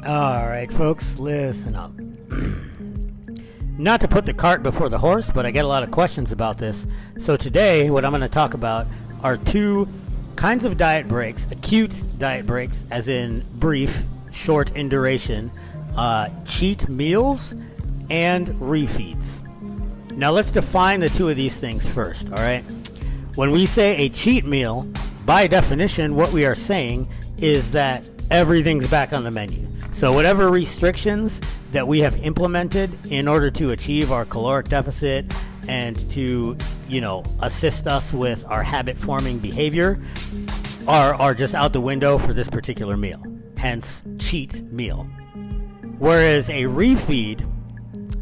Alright folks, listen up. Not to put the cart before the horse, but I get a lot of questions about this. So today, what I'm going to talk about are two kinds of diet breaks. Acute diet breaks, as in brief, short in duration, cheat meals, and refeeds. Now let's define the two of these things first, alright? When we say a cheat meal, by definition, what we are saying is that everything's back on the menu. So whatever restrictions that we have implemented in order to achieve our caloric deficit and to, assist us with our habit-forming behavior are just out the window for this particular meal. Hence, cheat meal. Whereas a refeed,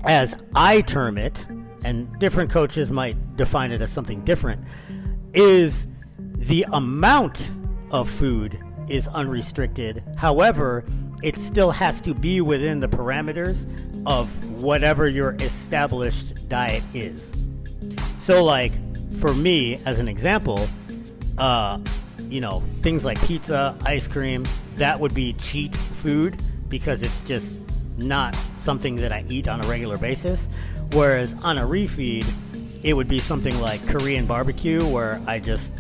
as I term it, and different coaches might define it as something different, is the amount of food is unrestricted. However, it still has to be within the parameters of whatever your established diet is. So like for me, as an example, things like pizza, ice cream, that would be cheat food because it's just not something that I eat on a regular basis. Whereas on a refeed, it would be something like Korean barbecue where I just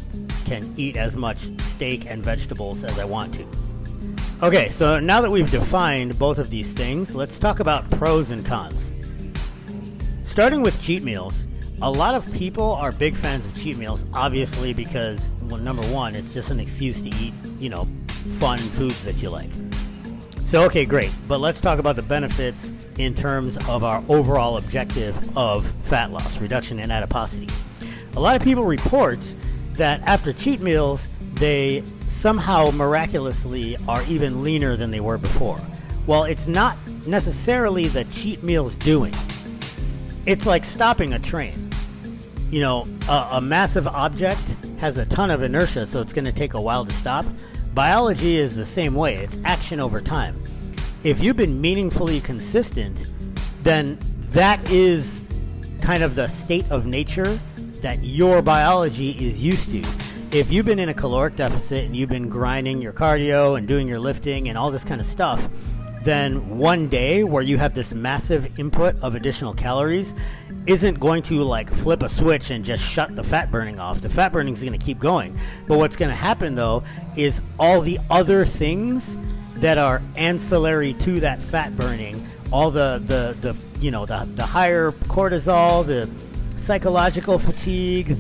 can eat as much steak and vegetables as I want to. Okay, so now that we've defined both of these things, let's talk about pros and cons. Starting with cheat meals, a lot of people are big fans of cheat meals, obviously because, well, number one, it's just an excuse to eat, fun foods that you like. So, okay, great, but let's talk about the benefits in terms of our overall objective of fat loss, reduction in adiposity. A lot of people report that after cheat meals, they somehow miraculously are even leaner than they were before. Well, it's not necessarily the cheat meal's doing. It's like stopping a train. A massive object has a ton of inertia, so it's going to take a while to stop. Biology is the same way. It's action over time. If you've been meaningfully consistent, then that is kind of the state of nature that your biology is used to. If you've been in a caloric deficit and you've been grinding your cardio and doing your lifting and all this kind of stuff, then one day where you have this massive input of additional calories isn't going to like flip a switch and just shut the fat burning off. The fat burning is going to keep going. But what's going to happen though is all the other things that are ancillary to that fat burning, all the higher cortisol, the psychological fatigue,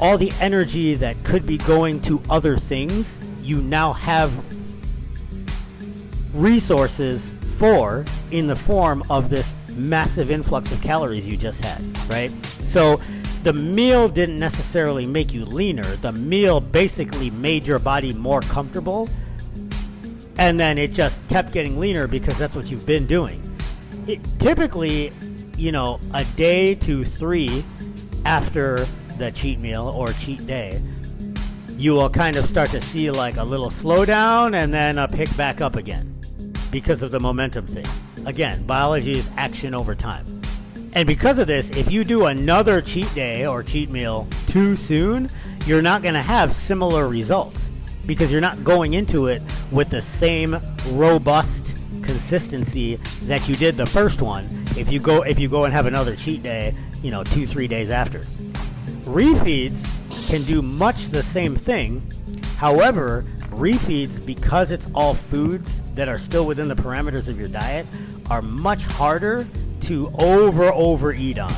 all the energy that could be going to other things, you now have resources for in the form of this massive influx of calories you just had, right? So the meal didn't necessarily make you leaner. The meal basically made your body more comfortable, and then it just kept getting leaner because that's what you've been doing. Typically, a day to 3 after the cheat meal or cheat day, you will kind of start to see like a little slowdown and then a pick back up again because of the momentum thing. Again, biology is action over time. And because of this, if you do another cheat day or cheat meal too soon, you're not going to have similar results because you're not going into it with the same robust consistency that you did the first one if you go and have another cheat day 2-3 days after. Refeeds can do much the same thing. However, refeeds, because it's all foods that are still within the parameters of your diet, are much harder to overeat on.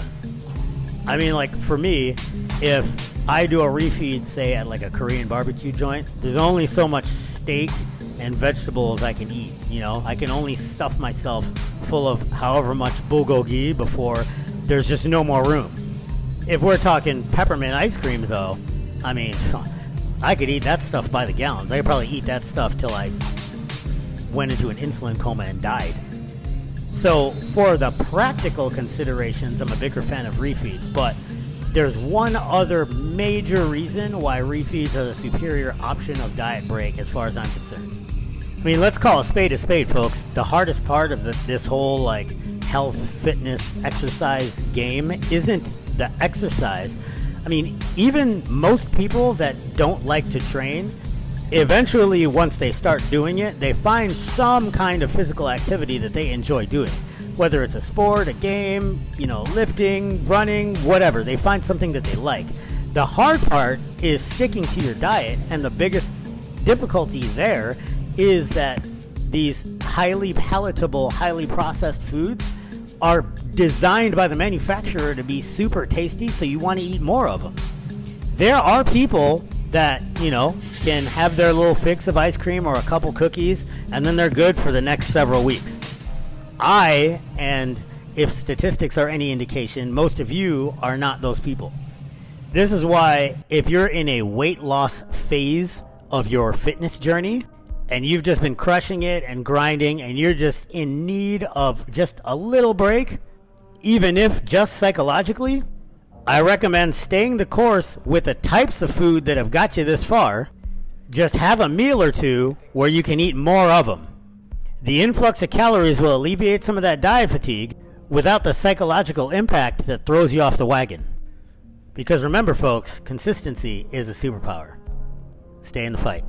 I mean, like for me, if I do a refeed, say at like a Korean barbecue joint, there's only so much steak and vegetables I can eat. I can only stuff myself full of however much bulgogi before there's just no more room. If we're talking peppermint ice cream, though, I mean, I could eat that stuff by the gallons. I could probably eat that stuff till I went into an insulin coma and died. So for the practical considerations, I'm a bigger fan of refeeds. But there's one other major reason why refeeds are the superior option of diet break as far as I'm concerned. I mean, let's call a spade, folks. The hardest part of this whole like health, fitness, exercise game isn't the exercise. I mean, even most people that don't like to train Eventually, once they start doing it, they find some kind of physical activity that they enjoy doing. Whether it's a sport, a game, lifting, running, whatever. They find something that they like. The hard part is sticking to your diet, and the biggest difficulty there is that these highly palatable, highly processed foods are designed by the manufacturer to be super tasty, so you want to eat more of them. There are people that, can have their little fix of ice cream or a couple cookies, and then they're good for the next several weeks. And if statistics are any indication, most of you are not those people. This is why if you're in a weight loss phase of your fitness journey, and you've just been crushing it and grinding, and you're just in need of just a little break, even if just psychologically, I recommend staying the course with the types of food that have got you this far. Just have a meal or two where you can eat more of them. The influx of calories will alleviate some of that diet fatigue without the psychological impact that throws you off the wagon. Because remember, folks, consistency is a superpower. Stay in the fight.